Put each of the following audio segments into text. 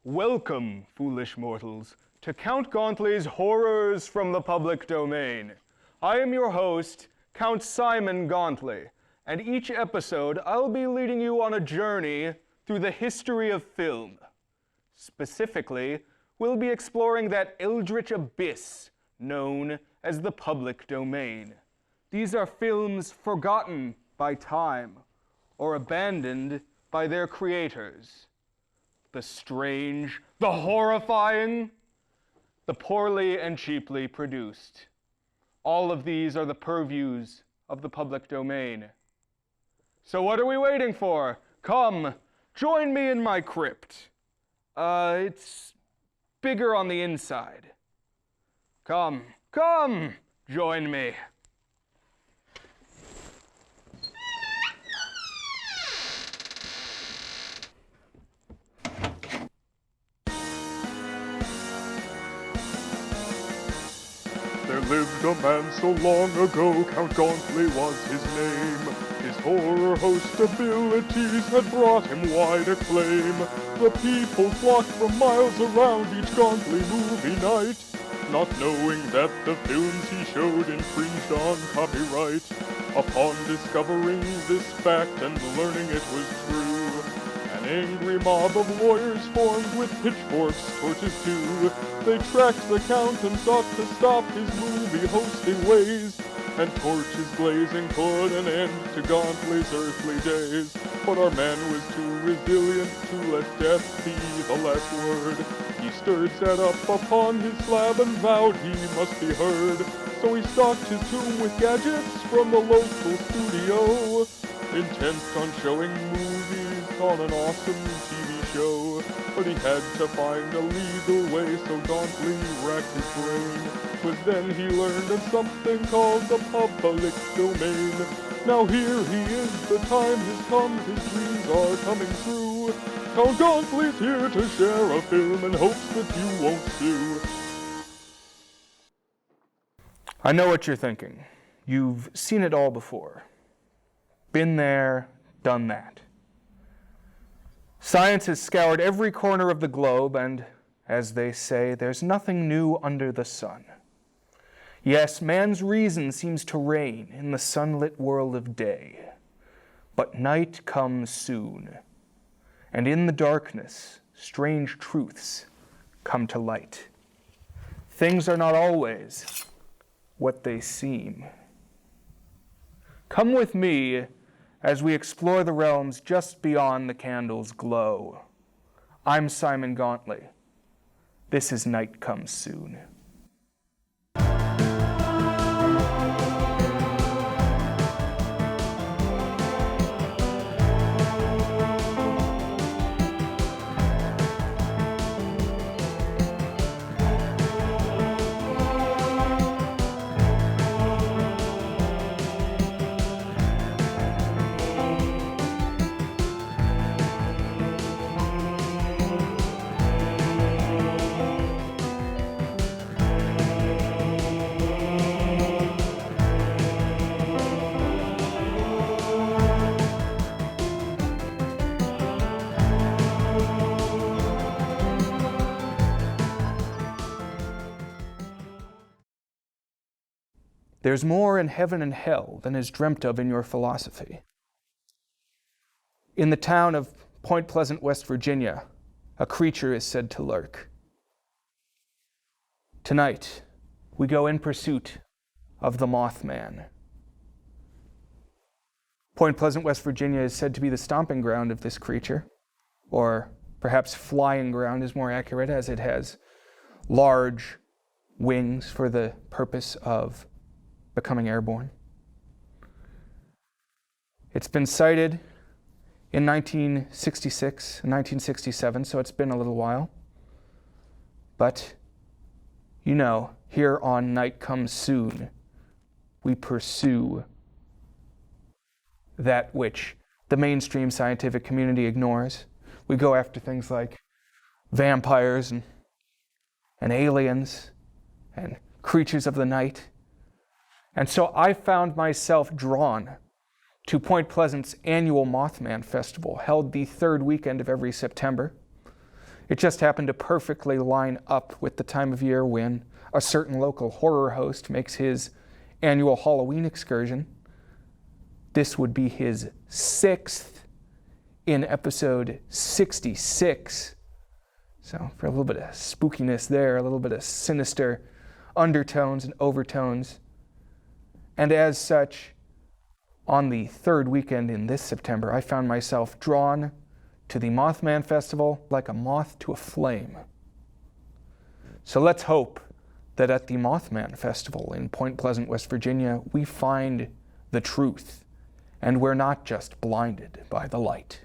Welcome, foolish mortals, to Count Gauntly's Horrors from the Public Domain. I am your host, Count Simon Gauntly, and each episode I'll be leading you on a journey through the history of film. Specifically, we'll be exploring that eldritch abyss known as the public domain. These are films forgotten by time or abandoned by their creators. The strange, the horrifying, the poorly and cheaply produced. All of these are the purviews of the public domain. So what are we waiting for? Come, join me in my crypt. It's bigger on the inside. Come, join me. There lived a man so long ago, Count Gauntly was his name. His horror host abilities had brought him wide acclaim. The people flocked from miles around each Gauntly movie night, not knowing that the films he showed infringed on copyright. Upon discovering this fact and learning it was true, an angry mob of lawyers formed with pitchforks, torches too. They tracked the Count and sought to stop his movie hosting ways, and torches blazing put an end to Gauntly's earthly days. But our man was too resilient to let death be the last word. He stirred, sat up upon his slab and vowed he must be heard. So he stocked his tomb with gadgets from the local studio, intent on showing movies on an awesome TV show. But he had to find a legal way, so Gauntly racked his brain. 'Twas then he learned of something called the public domain. Now here he is, the time has come, his dreams are coming true. Count Gauntly's here to share a film in hopes that you won't sue. I know what you're thinking. You've seen it all before. Been there, done that. Science has scoured every corner of the globe, and, as they say, there's nothing new under the sun. Yes, man's reason seems to reign in the sunlit world of day. But night comes soon, and in the darkness, strange truths come to light. Things are not always what they seem. Come with me as we explore the realms just beyond the candle's glow. I'm Simon Gauntly. This is Night Comes Soon. There's more in heaven and hell than is dreamt of in your philosophy. In the town of Point Pleasant, West Virginia, a creature is said to lurk. Tonight, we go in pursuit of the Mothman. Point Pleasant, West Virginia is said to be the stomping ground of this creature, or perhaps flying ground is more accurate, as it has large wings for the purpose of becoming airborne. It's been sighted in 1966 and 1967, so it's been a little while. But, you know, here on Night Comes Soon, we pursue that which the mainstream scientific community ignores. We go after things like vampires and aliens and creatures of the night. And so I found myself drawn to Point Pleasant's annual Mothman Festival, held the third weekend of every September. It just happened to perfectly line up with the time of year when a certain local horror host makes his annual Halloween excursion. This would be his 6th in episode 66. So for a little bit of spookiness there, a little bit of sinister undertones and overtones. And as such, on the 3rd weekend in this September, I found myself drawn to the Mothman Festival like a moth to a flame. So let's hope that at the Mothman Festival in Point Pleasant, West Virginia, we find the truth and we're not just blinded by the light.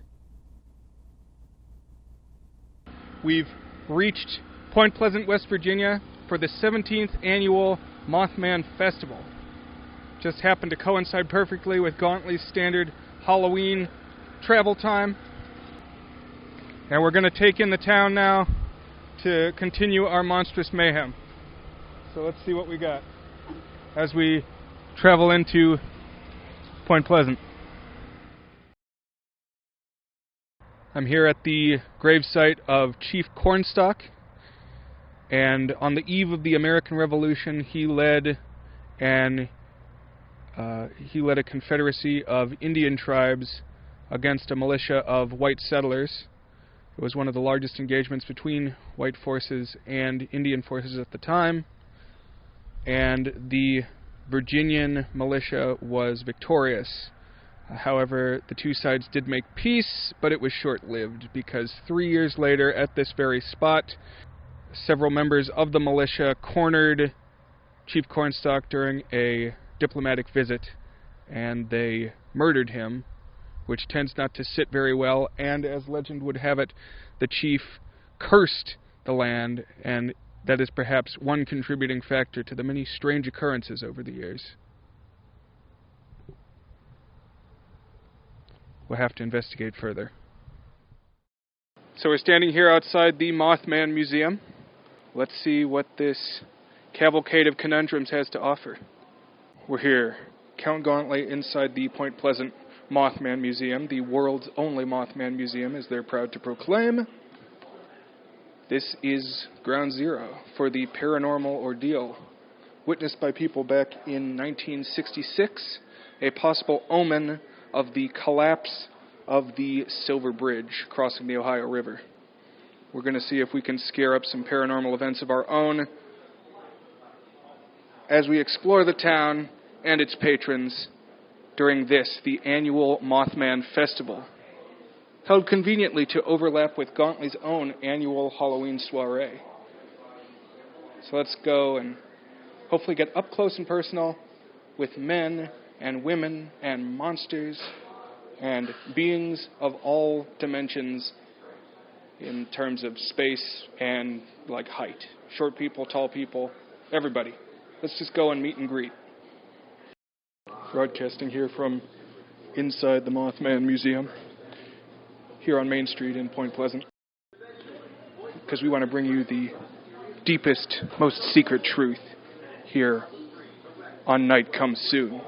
We've reached Point Pleasant, West Virginia for the 17th annual Mothman Festival. Just happened to coincide perfectly with Gauntly's standard Halloween travel time. And we're going to take in the town now to continue our monstrous mayhem. So let's see what we got as we travel into Point Pleasant. I'm here at the gravesite of Chief Cornstalk, and on the eve of the American Revolution, he led a confederacy of Indian tribes against a militia of white settlers. It was one of the largest engagements between white forces and Indian forces at the time, and the Virginian militia was victorious. However, the two sides did make peace, but it was short-lived because 3 years later, at this very spot, several members of the militia cornered Chief Cornstalk during a diplomatic visit, and they murdered him, which tends not to sit very well, and as legend would have it, the chief cursed the land, and that is perhaps one contributing factor to the many strange occurrences over the years. We'll have to investigate further. So we're standing here outside the Mothman Museum. Let's see what this cavalcade of conundrums has to offer. We're here, Count Gauntly, inside the Point Pleasant Mothman Museum, the world's only Mothman Museum, as they're proud to proclaim. This is ground zero for the paranormal ordeal witnessed by people back in 1966, a possible omen of the collapse of the Silver Bridge crossing the Ohio River. We're going to see if we can scare up some paranormal events of our own as we explore the town and its patrons during this, the annual Mothman Festival, held conveniently to overlap with Gauntly's own annual Halloween soiree. So let's go and hopefully get up close and personal with men and women and monsters and beings of all dimensions in terms of space and like height. Short people, tall people, everybody. Let's just go and meet and greet. Broadcasting here from inside the Mothman Museum, here on Main Street in Point Pleasant, because we want to bring you the deepest, most secret truth here on Night Comes Soon.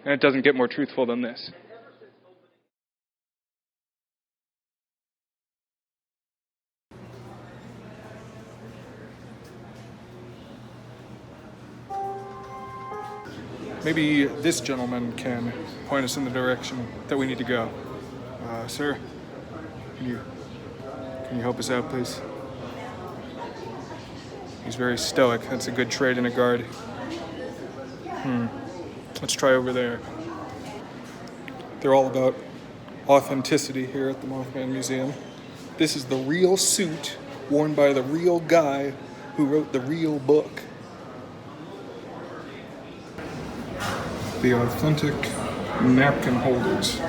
And it doesn't get more truthful than this. Maybe this gentleman can point us in the direction that we need to go. Sir, can you help us out, please? He's very stoic. That's a good trait in a guard. Let's try over there. They're all about authenticity here at the Mothman Museum. This is the real suit worn by the real guy who wrote the real book. The authentic napkin holders,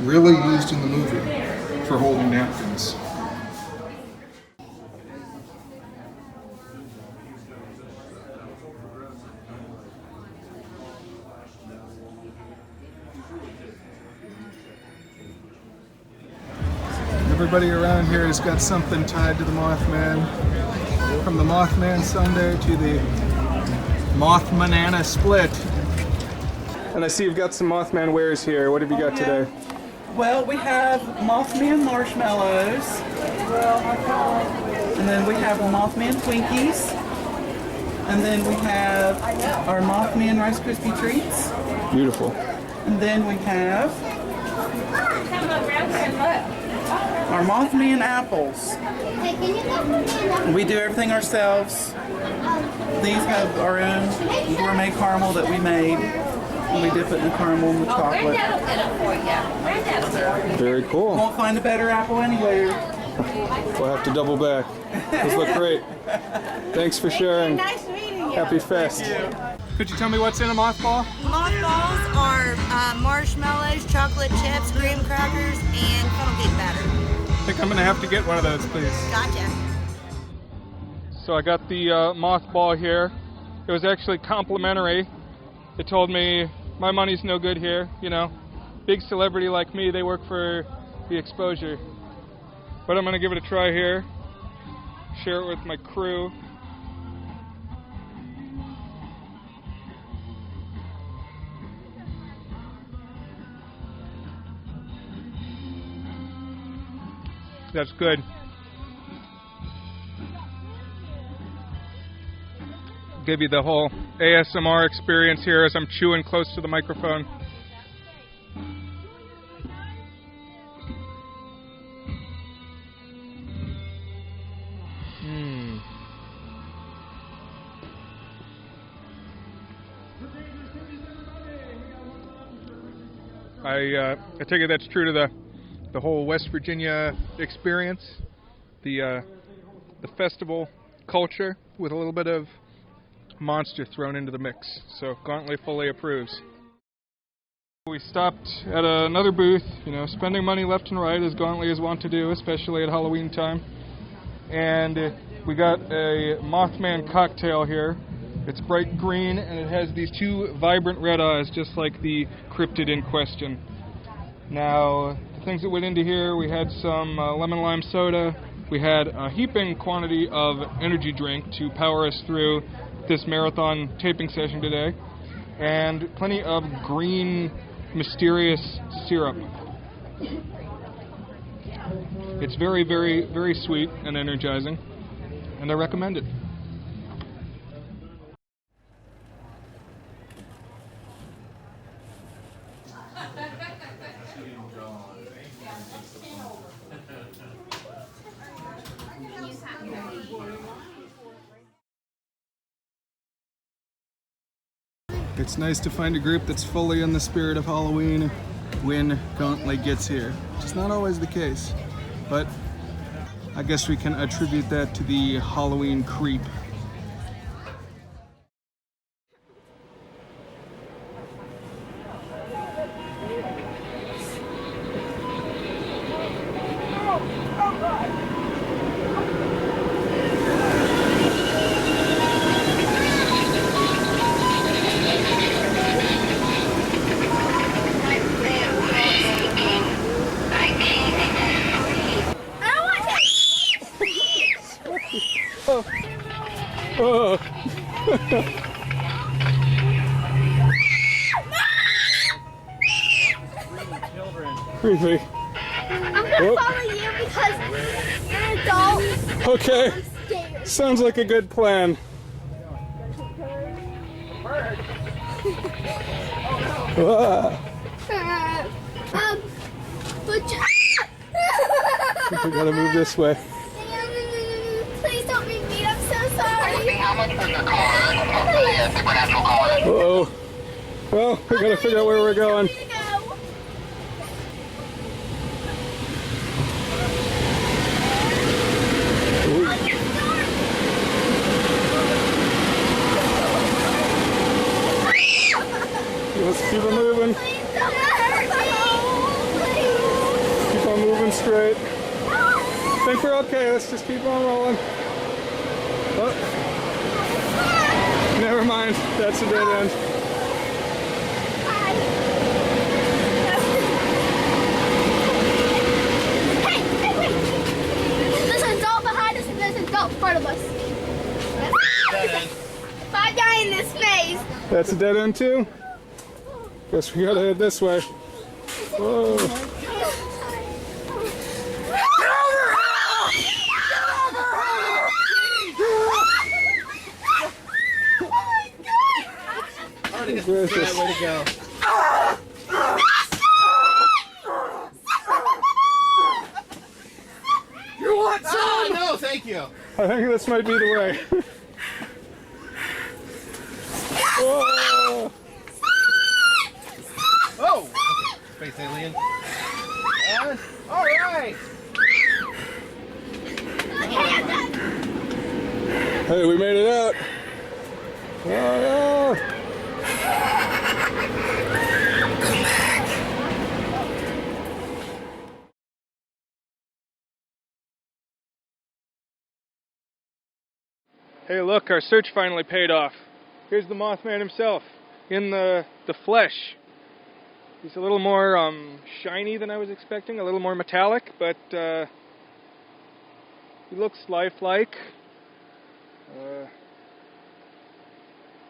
really used in the movie for holding napkins. Everybody around here has got something tied to the Mothman. From the Mothman Sunday to the Mothmanana Split. And I see you've got some Mothman wares here. What have you got today? Well, we have Mothman marshmallows. And then we have Mothman Twinkies. And then we have our Mothman Rice Krispie treats. Beautiful. And then we have our Mothman apples. We do everything ourselves. These have our own gourmet caramel that we made. And we dip it in the caramel and the chocolate. Very cool. Won't find a better apple anywhere. We'll have to double back. Those look great. Thanks for sharing. Nice meeting you. Happy Fest. Could you tell me what's in a mothball? Mothballs are marshmallows, chocolate chips, graham crackers, and funnel cake batter. I think I'm gonna have to get one of those, please. Gotcha. So I got the mothball here. It was actually complimentary. It told me my money's no good here, you know. Big celebrity like me, they work for the exposure. But I'm gonna give it a try here. Share it with my crew. That's good. Give you the whole ASMR experience here as I'm chewing close to the microphone. I take it that's true to the whole West Virginia experience, the festival culture with a little bit of monster thrown into the mix. So Gauntly fully approves. We stopped at another booth, you know, spending money left and right as Gauntly is wont to do, especially at Halloween time. And we got a Mothman Cocktail here. It's bright green and it has these two vibrant red eyes just like the cryptid in question. Now, the things that went into here, we had some lemon lime soda. We had a heaping quantity of energy drink to power us through this marathon taping session today. And plenty of green, mysterious syrup. It's very, very, very sweet and energizing, and I recommend it. It's nice to find a group that's fully in the spirit of Halloween when Gauntly gets here. It's not always the case, but I guess we can attribute that to the Halloween creep. Oh. Creepy. I'm gonna follow you because you're an adult. Okay. I'm scared. Sounds like a good plan. But I think we gotta move this way. please don't make me. I'm so sorry. Uh-oh. Well, we gotta figure out where we're going. Let's keep it moving. Keep on moving straight. I think we're okay. Let's just keep on rolling. Oh. Never mind. That's a dead end. Hey, wait. There's an adult behind us and there's an adult in front of us. If I die in this maze. That's a dead end too? Guess we gotta head this way. Whoa. way to go. You want some? No, thank you. I think this might be the way. Whoa. Oh! Okay. Space alien. All right. Hey, we made it out. Oh, no. Hey, look, our search finally paid off. Here's the Mothman himself in the flesh. He's a little more shiny than I was expecting, a little more metallic, but he looks lifelike.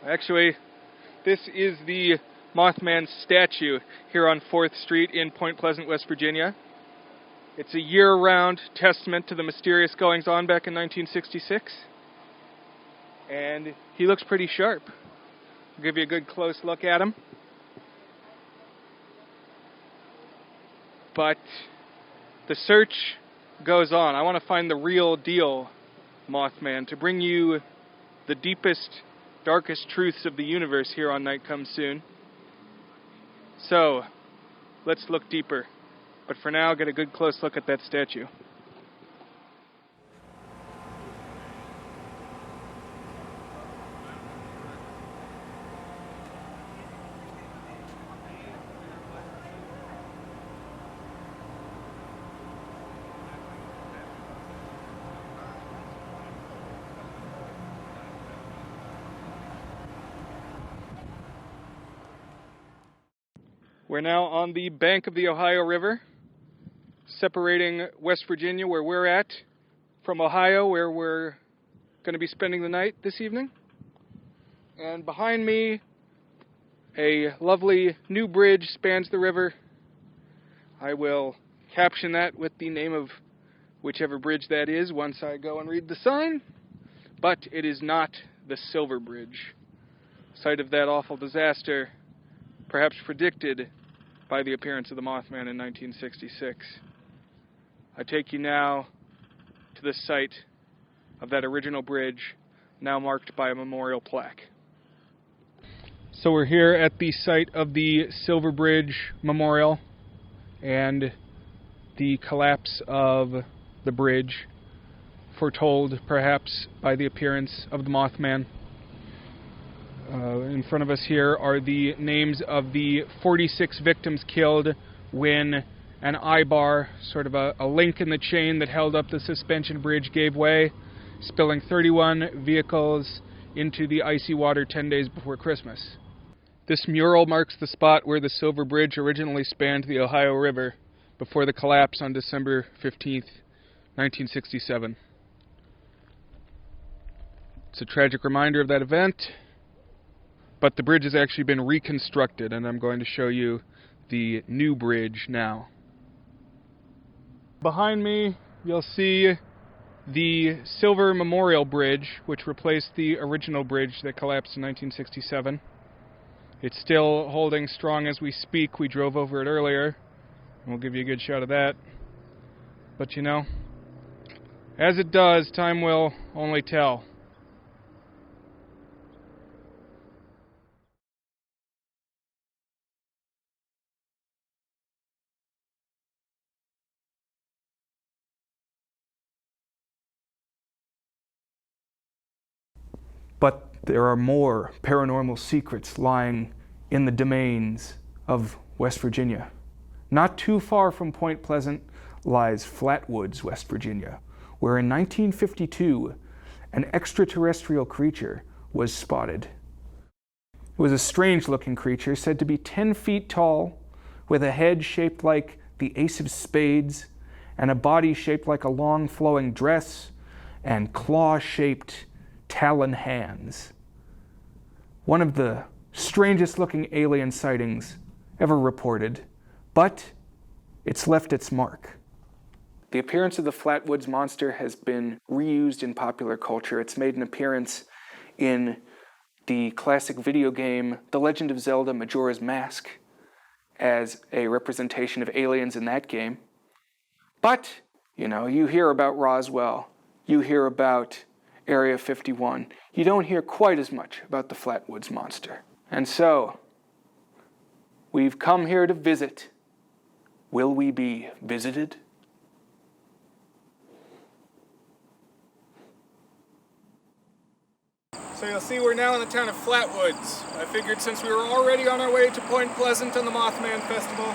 Actually, this is the Mothman Statue here on 4th Street in Point Pleasant, West Virginia. It's a year-round testament to the mysterious goings-on back in 1966. And he looks pretty sharp. I'll give you a good close look at him. But the search goes on. I want to find the real deal Mothman, to bring you the deepest, darkest truths of the universe here on Night Comes Soon. So, let's look deeper. But for now, get a good close look at that statue. We're now on the bank of the Ohio River, separating West Virginia, where we're at, from Ohio, where we're going to be spending the night this evening. And behind me, a lovely new bridge spans the river. I will caption that with the name of whichever bridge that is once I go and read the sign. But it is not the Silver Bridge, site of that awful disaster, perhaps predicted by the appearance of the Mothman in 1966. I take you now to the site of that original bridge, now marked by a memorial plaque. So we're here at the site of the Silver Bridge Memorial and the collapse of the bridge, foretold perhaps by the appearance of the Mothman. In front of us here are the names of the 46 victims killed when an eye-bar, sort of a link in the chain that held up the suspension bridge, gave way, spilling 31 vehicles into the icy water 10 days before Christmas. This mural marks the spot where the Silver Bridge originally spanned the Ohio River before the collapse on December 15th, 1967. It's a tragic reminder of that event. But the bridge has actually been reconstructed, and I'm going to show you the new bridge now. Behind me, you'll see the Silver Memorial Bridge, which replaced the original bridge that collapsed in 1967. It's still holding strong as we speak. We drove over it earlier, and we'll give you a good shot of that. But you know, as it does, time will only tell. But there are more paranormal secrets lying in the domains of West Virginia. Not too far from Point Pleasant lies Flatwoods, West Virginia, where in 1952 an extraterrestrial creature was spotted. It was a strange-looking creature said to be 10 feet tall, with a head shaped like the ace of spades, and a body shaped like a long flowing dress, and claw-shaped talon hands. One of the strangest looking alien sightings ever reported, but it's left its mark. The appearance of the Flatwoods monster has been reused in popular culture. It's made an appearance in the classic video game The Legend of Zelda Majora's Mask as a representation of aliens in that game. But, you know, you hear about Roswell, you hear about Area 51. You don't hear quite as much about the Flatwoods monster. And so, we've come here to visit. Will we be visited? So you'll see we're now in the town of Flatwoods. I figured since we were already on our way to Point Pleasant on the Mothman Festival,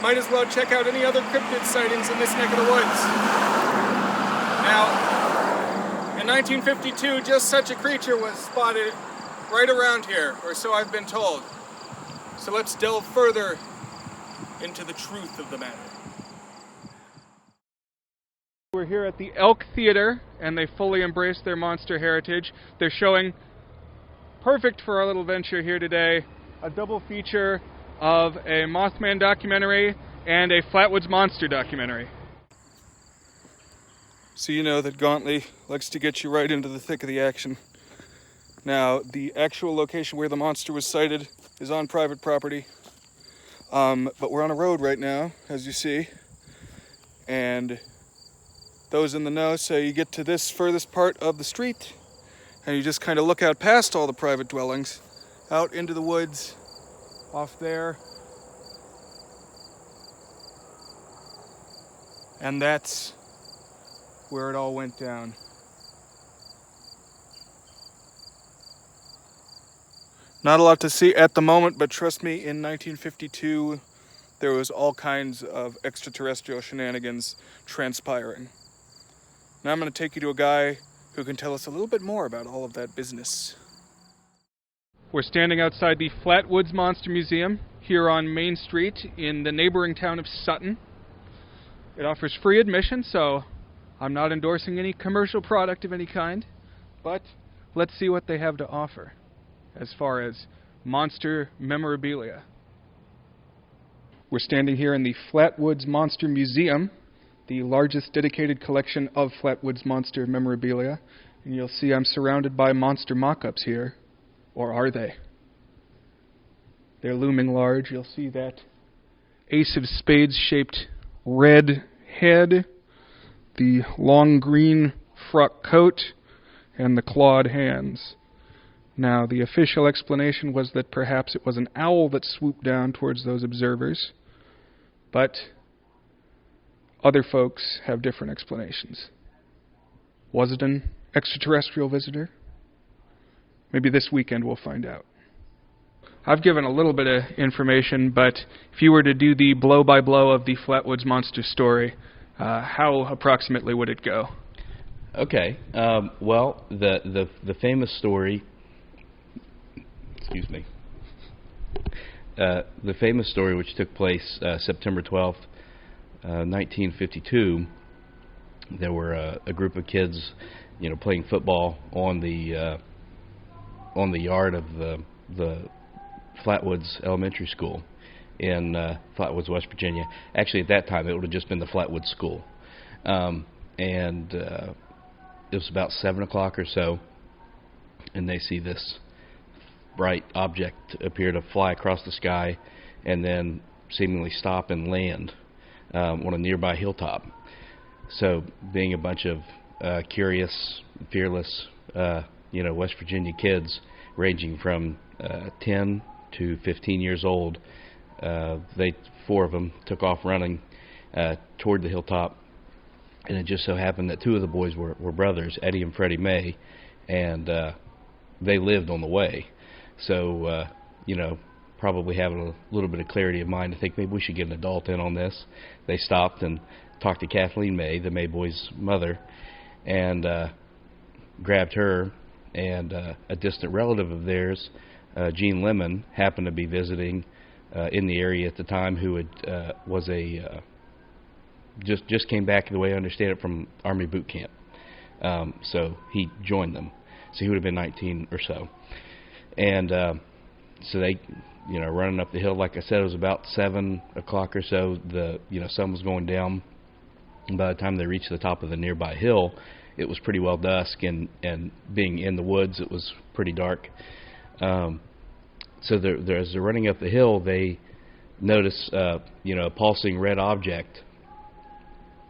might as well check out any other cryptid sightings in this neck of the woods. Now, in 1952, just such a creature was spotted right around here, or so I've been told. So let's delve further into the truth of the matter. We're here at the Elk Theater, and they fully embrace their monster heritage. They're showing, perfect for our little venture here today, a double feature of a Mothman documentary and a Flatwoods monster documentary. So you know that Gauntly likes to get you right into the thick of the action. Now, the actual location where the monster was sighted is on private property, but we're on a road right now, as you see, and those in the know say you get to this furthest part of the street and you just kind of look out past all the private dwellings out into the woods off there, and that's where it all went down. Not a lot to see at the moment, but trust me, in 1952 there was all kinds of extraterrestrial shenanigans transpiring. Now I'm going to take you to a guy who can tell us a little bit more about all of that business. We're standing outside the Flatwoods Monster Museum here on Main Street in the neighboring town of Sutton. It offers free admission, so I'm not endorsing any commercial product of any kind, but let's see what they have to offer as far as monster memorabilia. We're standing here in the Flatwoods Monster Museum, the largest dedicated collection of Flatwoods monster memorabilia, and you'll see I'm surrounded by monster mock-ups here. Or are they? They're looming large. You'll see that Ace of Spades shaped red head, the long green frock coat, and the clawed hands. Now, the official explanation was that perhaps it was an owl that swooped down towards those observers, but other folks have different explanations. Was it an extraterrestrial visitor? Maybe this weekend we'll find out. I've given a little bit of information, but if you were to do the blow-by-blow of the Flatwoods monster story, how approximately would it go? Okay. Well, the famous story. Excuse me. The famous story, which took place September 12th, 1952. There were a group of kids, playing football on the yard of the Flatwoods Elementary School in Flatwoods, West Virginia. Actually, at that time, it would have just been the Flatwoods School. And it was about 7 o'clock or so, and they see this bright object appear to fly across the sky and then seemingly stop and land on a nearby hilltop. So, being a bunch of curious, fearless, West Virginia kids ranging from 10 to 15 years old, four of them took off running toward the hilltop, and it just so happened that two of the boys were brothers, Eddie and Freddie May, and they lived on the way. So, probably having a little bit of clarity of mind to think maybe we should get an adult in on this, they stopped and talked to Kathleen May, the May boys' mother, and grabbed her, and a distant relative of theirs, Gene Lemon, happened to be visiting in the area at the time, who was just came back, the way I understand it, from Army boot camp. So he joined them. So he would have been 19 or so. And so they, running up the hill, like I said, it was about 7 o'clock or so. The sun was going down. And by the time they reached the top of the nearby hill, it was pretty well dusk, and being in the woods, it was pretty dark. So as they're running up the hill, they notice, a pulsing red object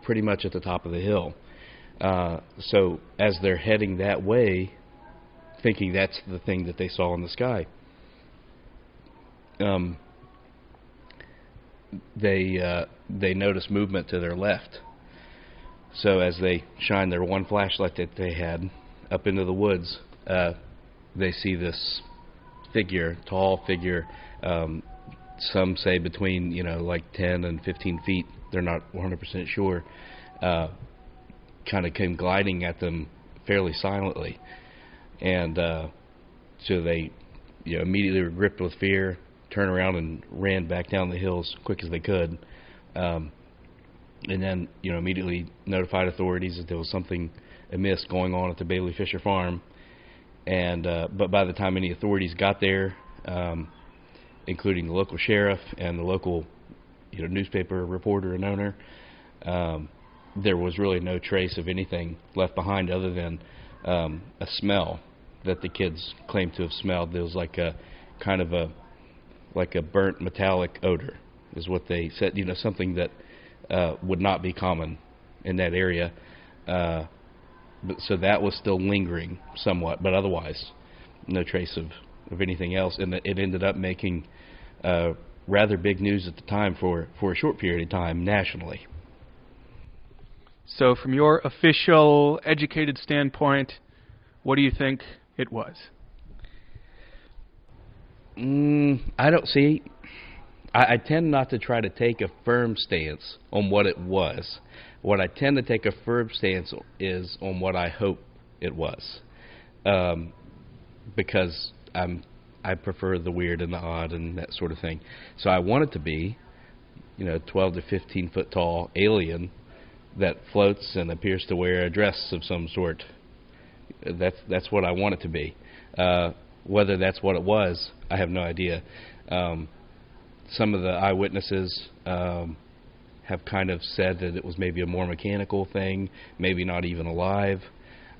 pretty much at the top of the hill. So as they're heading that way, thinking that's the thing that they saw in the sky, they notice movement to their left. So as they shine their one flashlight that they had up into the woods, they see this figure, tall figure, some say between, like 10 and 15 feet. They're not 100% sure. Kind of came gliding at them fairly silently. And so they immediately were gripped with fear, turned around and ran back down the hill as quick as they could. And then, immediately notified authorities that there was something amiss going on at the Bailey Fisher farm. And but by the time any authorities got there, including the local sheriff and the local, newspaper reporter and owner, there was really no trace of anything left behind other than a smell that the kids claimed to have smelled. There was like a kind of a burnt metallic odor, is what they said. Something that would not be common in that area. So that was still lingering somewhat, but otherwise no trace of anything else. And it ended up making rather big news at the time for a short period of time nationally. So from your official, educated standpoint, what do you think it was? I don't see. I tend not to try to take a firm stance on what it was. What I tend to take a firm stance is on what I hope it was, because I prefer the weird and the odd and that sort of thing. So I want it to be, 12 to 15 foot tall alien that floats and appears to wear a dress of some sort. That's what I want it to be. Whether that's what it was, I have no idea. Some of the eyewitnesses have kind of said that it was maybe a more mechanical thing, maybe not even alive,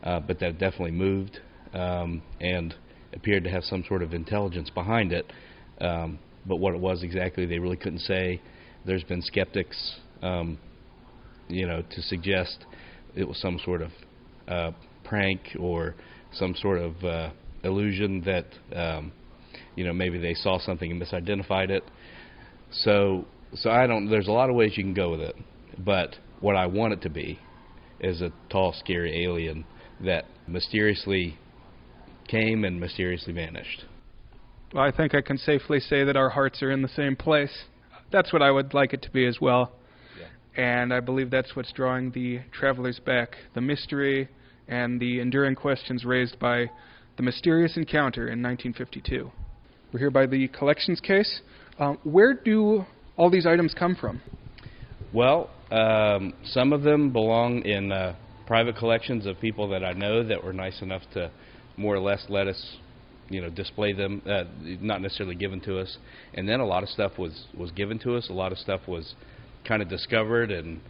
but that definitely moved and appeared to have some sort of intelligence behind it. But what it was exactly, they really couldn't say. There's been skeptics, to suggest it was some sort of prank or some sort of illusion that, maybe they saw something and misidentified it. So there's a lot of ways you can go with it, but what I want it to be is a tall, scary alien that mysteriously came and mysteriously vanished. Well, I think I can safely say that our hearts are in the same place. That's what I would like it to be as well. Yeah. And I believe that's what's drawing the travelers back, the mystery and the enduring questions raised by the mysterious encounter in 1952. We're here by the collections case. Where do all these items come from? Well, some of them belong in private collections of people that I know that were nice enough to more or less let us, display them, not necessarily given to us. And then a lot of stuff was given to us. A lot of stuff was kind of discovered, and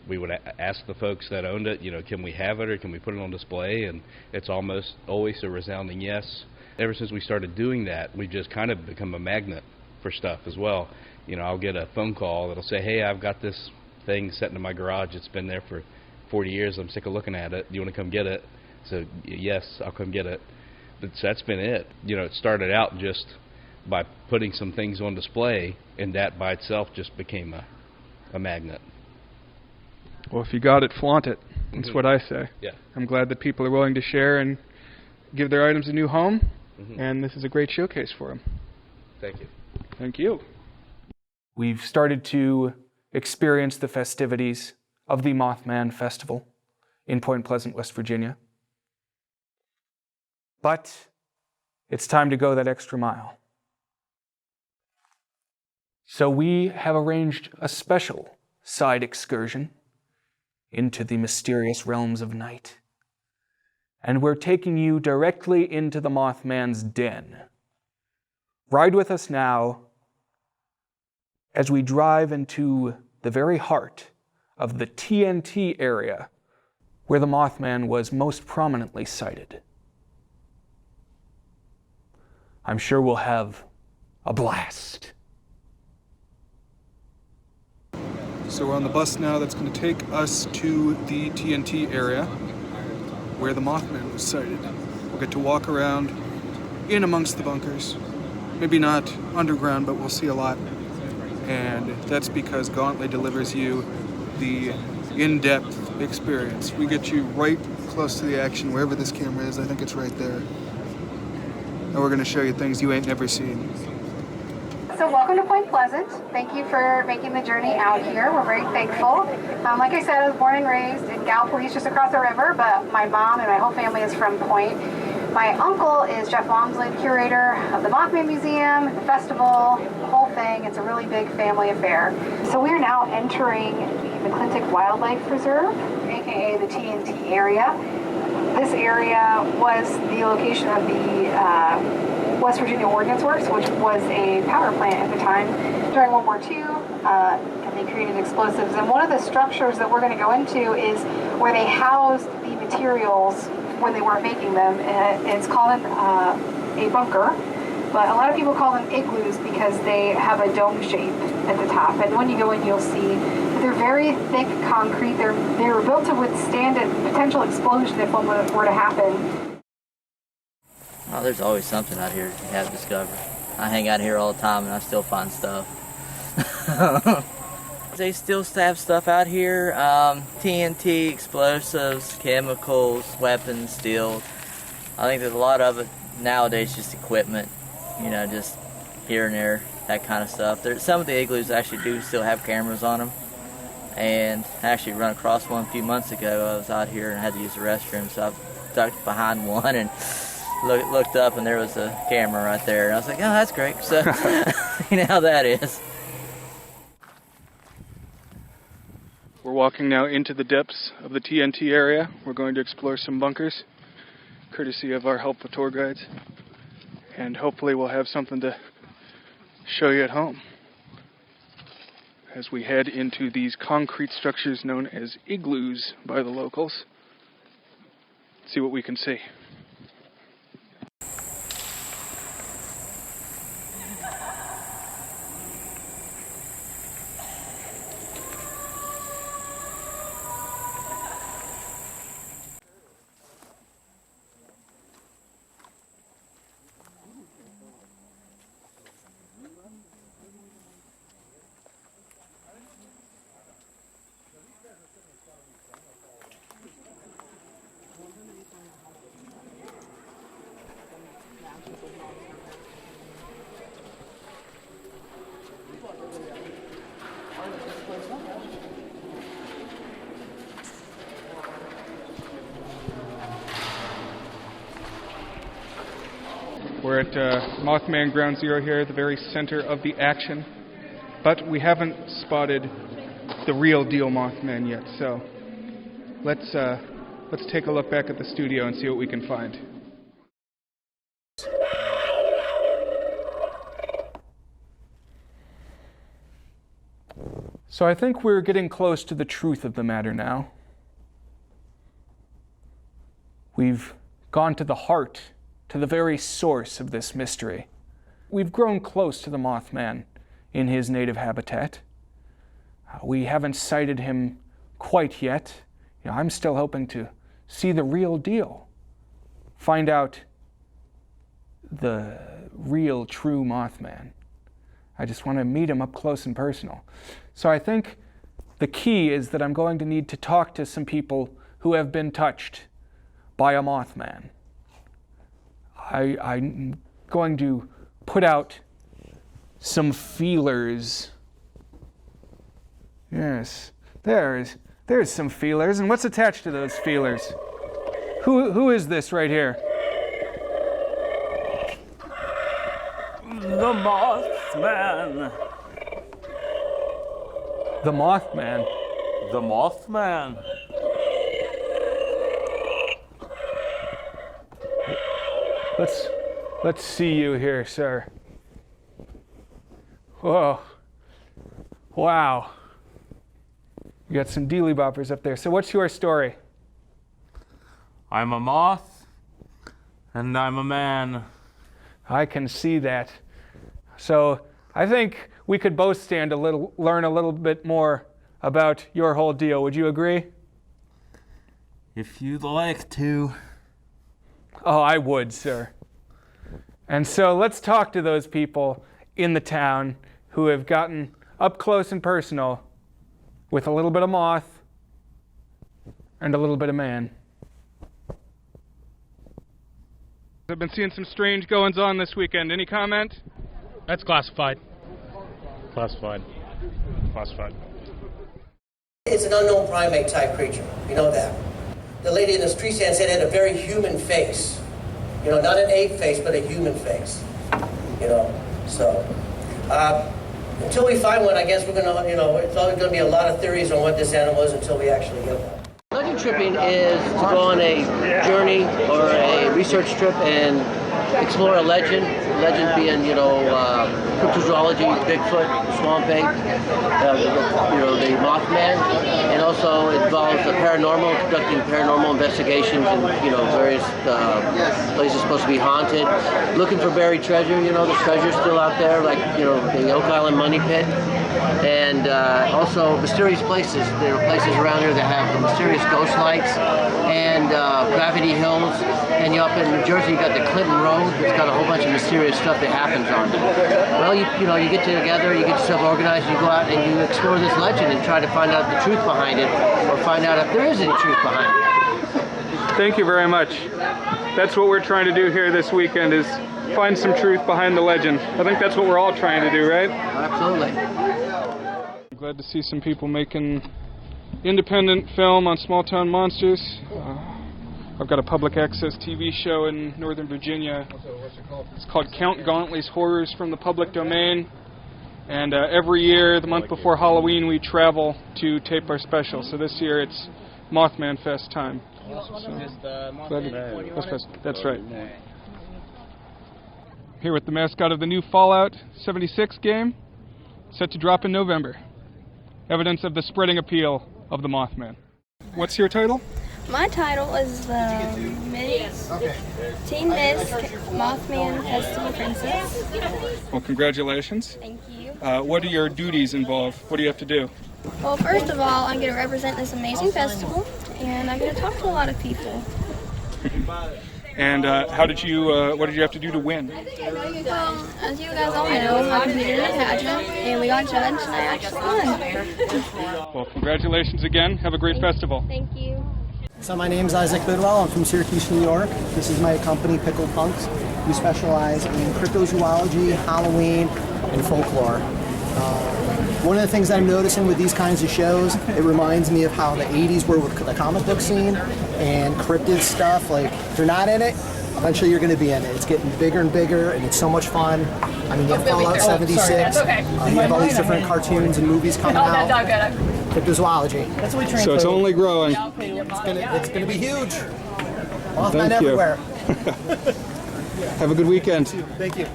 we would ask the folks that owned it, can we have it or can we put it on display? And it's almost always a resounding yes. Ever since we started doing that, we've just kind of become a magnet for stuff as well. I'll get a phone call that'll say, hey, I've got this thing set in my garage. It's been there for 40 years. I'm sick of looking at it. Do you want to come get it? So, yes, I'll come get it. But that's been it. It started out just by putting some things on display, and that by itself just became a magnet. Well, if you got it, flaunt it. That's what I say. Yeah. I'm glad that people are willing to share and give their items a new home, and this is a great showcase for them. Thank you. Thank you. We've started to experience the festivities of the Mothman Festival in Point Pleasant, West Virginia. But it's time to go that extra mile. So we have arranged a special side excursion into the mysterious realms of night. And we're taking you directly into the Mothman's den. Ride with us now as we drive into the very heart of the TNT area where the Mothman was most prominently sighted. I'm sure we'll have a blast. So we're on the bus now that's going to take us to the TNT area where the Mothman was sighted. We'll get to walk around in amongst the bunkers. Maybe not underground, but we'll see a lot. And that's because Gauntly delivers you the in-depth experience. We get you right close to the action, wherever this camera is. I think it's right there. And we're going to show you things you ain't never seen. So welcome to Point Pleasant. Thank you for making the journey out here. We're very thankful. Like I said, I was born and raised in Gauntly, just across the river, but my mom and my whole family is from Point. My uncle is Jeff Walmsley, curator of the Mothman Museum, the festival, the whole thing. It's a really big family affair. So we are now entering the Mcclintock Wildlife Reserve, aka the TNT area. This area was the location of the West Virginia Ordnance Works, which was a power plant at the time during World War II, and they created explosives. And one of the structures that we're going to go into is where they housed the materials when they weren't making them. It's called a bunker, but a lot of people call them igloos because they have a dome shape at the top. And when you go in, you'll see that they're very thick concrete. They were built to withstand a potential explosion if one were to happen. Oh, there's always something out here to have discovered. I hang out here all the time and I still find stuff. They still have stuff out here, TNT, explosives, chemicals, weapons, steel. I think there's a lot of it nowadays, just equipment, you know, just here and there, that kind of stuff. Some of the igloos actually do still have cameras on them, and I actually run across one a few months ago. I was out here and had to use the restroom, so I ducked behind one and looked up, and there was a camera right there, and I was like, oh, that's great. So, you know how that is. We're walking now into the depths of the TNT area. We're going to explore some bunkers, courtesy of our helpful tour guides. And hopefully we'll have something to show you at home as we head into these concrete structures known as igloos by the locals. See what we can see. We're at Mothman Ground Zero here, the very center of the action, but we haven't spotted the real deal Mothman yet, so let's take a look back at the studio and see what we can find. So I think we're getting close to the truth of the matter now. We've gone to the heart, to the very source of this mystery. We've grown close to the Mothman in his native habitat. We haven't sighted him quite yet. You know, I'm still hoping to see the real deal, find out the real, true Mothman. I just want to meet him up close and personal. So I think the key is that I'm going to need to talk to some people who have been touched by a Mothman. I'm going to put out some feelers. Yes, there's some feelers. And what's attached to those feelers? Who is this right here? The Mothman. The Mothman? The Mothman. Let's see you here, sir. Whoa. Wow. You got some dealy boppers up there. So what's your story? I'm a moth, and I'm a man. I can see that. So I think we could both stand learn a little bit more about your whole deal. Would you agree? If you'd like to. Oh, I would, sir. And so let's talk to those people in the town who have gotten up close and personal with a little bit of moth and a little bit of man. I've been seeing some strange goings-on this weekend. Any comment? That's classified. Classified. Classified. It's an unknown primate type creature. You know that. The lady in the tree stand said it had a very human face. You know, not an ape face, but a human face. You know, so until we find one, I guess we're gonna, you know, it's always gonna be a lot of theories on what this animal is until we actually get one. Legend tripping is to go on a journey or a research trip and explore a legend. Legend being, you know, cryptozoology, Bigfoot, Swamp Ape, you know, the Mothman, and also involves the paranormal, conducting paranormal investigations in, you know, various places supposed to be haunted, looking for buried treasure. You know, there's treasure still out there, like, you know, the Oak Island Money Pit, and also mysterious places. There are places around here that have the mysterious ghost lights and gravity hills. And you up in New Jersey, you got the Clinton Road. It's got a whole bunch of mysterious stuff that happens on it. Well, you know, you get together, you get yourself organized, and you go out and you explore this legend and try to find out the truth behind it, or find out if there is any truth behind it. Thank you very much. That's what we're trying to do here this weekend, is find some truth behind the legend. I think that's what we're all trying to do, right? Absolutely. I'm glad to see some people making independent film on small-town monsters. I've got a public access TV show in Northern Virginia. It's called Count Gauntly's Horrors from the Public Domain. And every year, the month before Halloween, we travel to tape our special. So this year it's Mothman Fest time. That's right. Here with the mascot of the new Fallout 76 game, set to drop in November. Evidence of the spreading appeal of the Mothman. What's your title? My title is the Teen Miss Mothman Festival Princess. Well, congratulations. Thank you. What are your duties involved? What do you have to do? Well, first of all, I'm going to represent this amazing festival, and I'm going to talk to a lot of people. And what did you have to do to win? Well, as you guys all know, I competed in a pageant, and we got judged, and I actually won. Well, congratulations again. Have a great festival. Thank you. So my name's Isaac Bidwell. I'm from Syracuse, New York. This is my company, Pickle Punks. We specialize in cryptozoology, Halloween, and folklore. One of the things that I'm noticing with these kinds of shows, it reminds me of how the 80s were with the comic book scene and cryptid stuff. Like, if you're not in it, eventually you're going to be in it. It's getting bigger and bigger, and it's so much fun. I mean, you have Fallout 76. You have all these different cartoons and movies coming out. Cryptozoology. That's what we train. So it's only growing. It's gonna be huge. Mothman Thank you. everywhere. Have a good weekend. Thank you.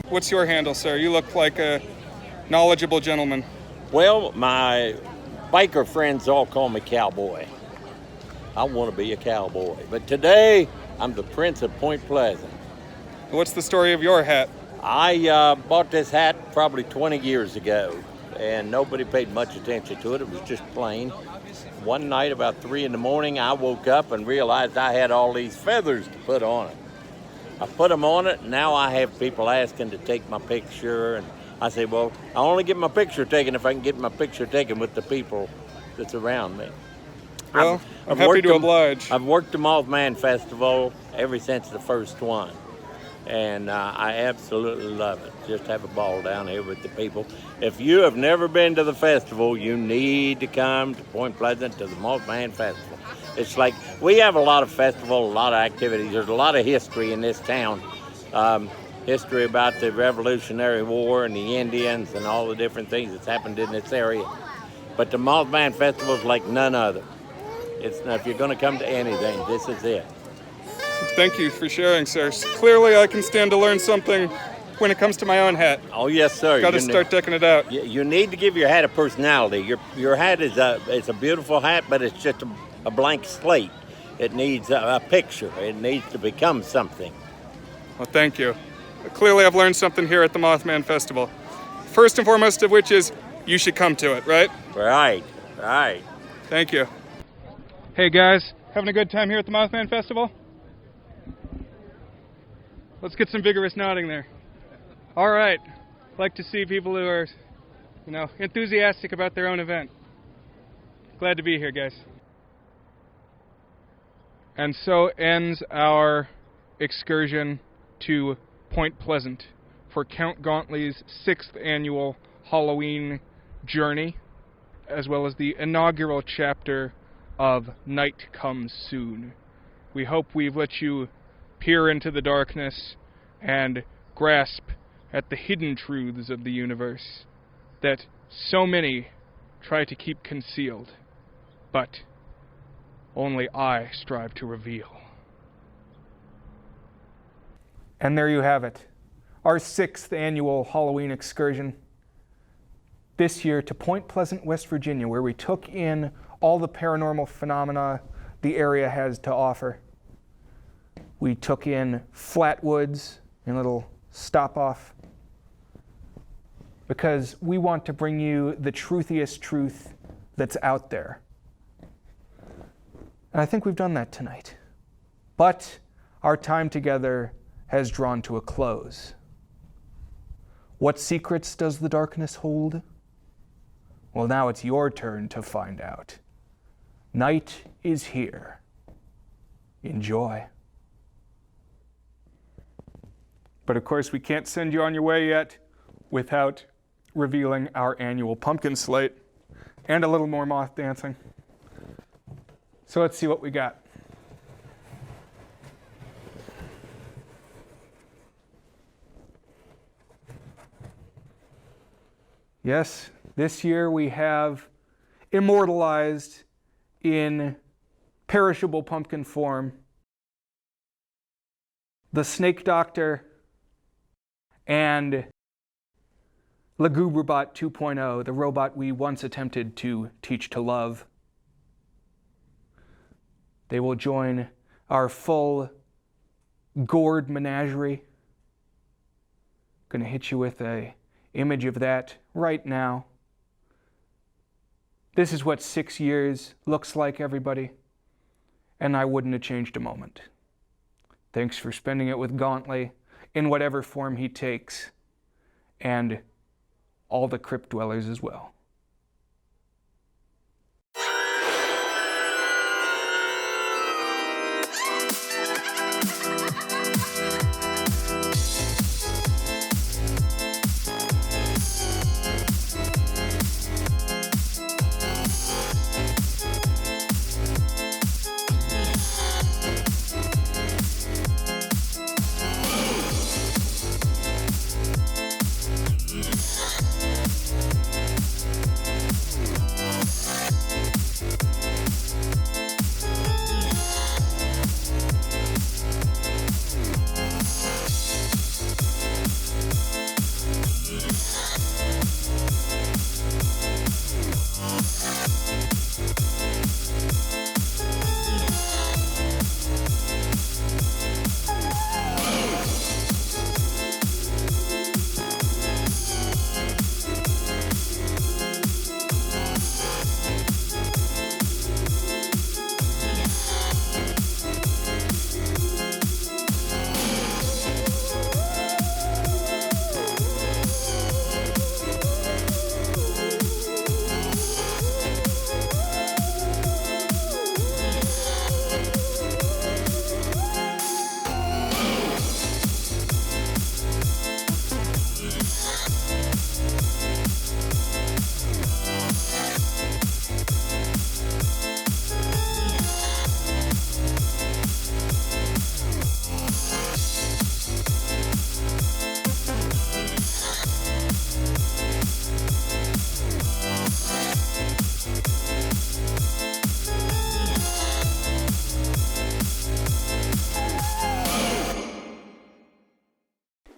What's your handle, sir? You look like a knowledgeable gentleman. Well, my biker friends all call me Cowboy. I want to be a cowboy. But today, I'm the Prince of Point Pleasant. What's the story of your hat? I bought this hat probably 20 years ago, and nobody paid much attention to it. It was just plain. One night about 3 in the morning, I woke up and realized I had all these feathers to put on it. I put them on it, and now I have people asking to take my picture, and I say, well, I only get my picture taken if I can get my picture taken with the people that's around me. Well, I'm happy to oblige. I've worked the Mothman Festival ever since the first one, and I absolutely love it. Just have a ball down here with the people. If you have never been to the festival, you need to come to Point Pleasant to the Mothman Festival. It's like, we have a lot of festivals, a lot of activities. There's a lot of history in this town. History about the Revolutionary War and the Indians and all the different things that's happened in this area. But the Mothman Festival is like none other. If you're going to come to anything, this is it. Thank you for sharing, sir. Clearly I can stand to learn something when it comes to my own hat. Oh, yes, sir. Got to start decking it out. You need to give your hat a personality. Your hat is a beautiful hat, but it's just a blank slate. It needs a picture. It needs to become something. Well, thank you. clearly I've learned something here at the Mothman Festival. First and foremost of which is, you should come to it, right? Right, right. Thank you. Hey guys, having a good time here at the Mothman Festival? Let's get some vigorous nodding there. All right, like to see people who are, enthusiastic about their own event. Glad to be here, guys. And so ends our excursion to Point Pleasant for Count Gauntly's 6th annual Halloween journey, as well as the inaugural chapter of Night Comes Soon. We hope we've let you peer into the darkness and grasp at the hidden truths of the universe that so many try to keep concealed, but only I strive to reveal. And there you have it, our 6th annual Halloween excursion. This year to Point Pleasant, West Virginia, where we took in all the paranormal phenomena the area has to offer. We took in Flatwoods, a little stop-off, because we want to bring you the truthiest truth that's out there. And I think we've done that tonight. But our time together has drawn to a close. What secrets does the darkness hold? Well, now it's your turn to find out. Night is here. Enjoy. But of course, we can't send you on your way yet without revealing our annual pumpkin slate and a little more moth dancing. So let's see what we got. Yes, this year we have immortalized in perishable pumpkin form the Snake Doctor and Lagubrobot 2.0, the robot we once attempted to teach to love. They will join our full gourd menagerie. Gonna hit you with an image of that right now. This is what 6 years looks like, everybody, and I wouldn't have changed a moment. Thanks for spending it with Gauntly in whatever form he takes, and all the crypt dwellers as well.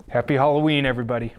Happy Halloween, everybody.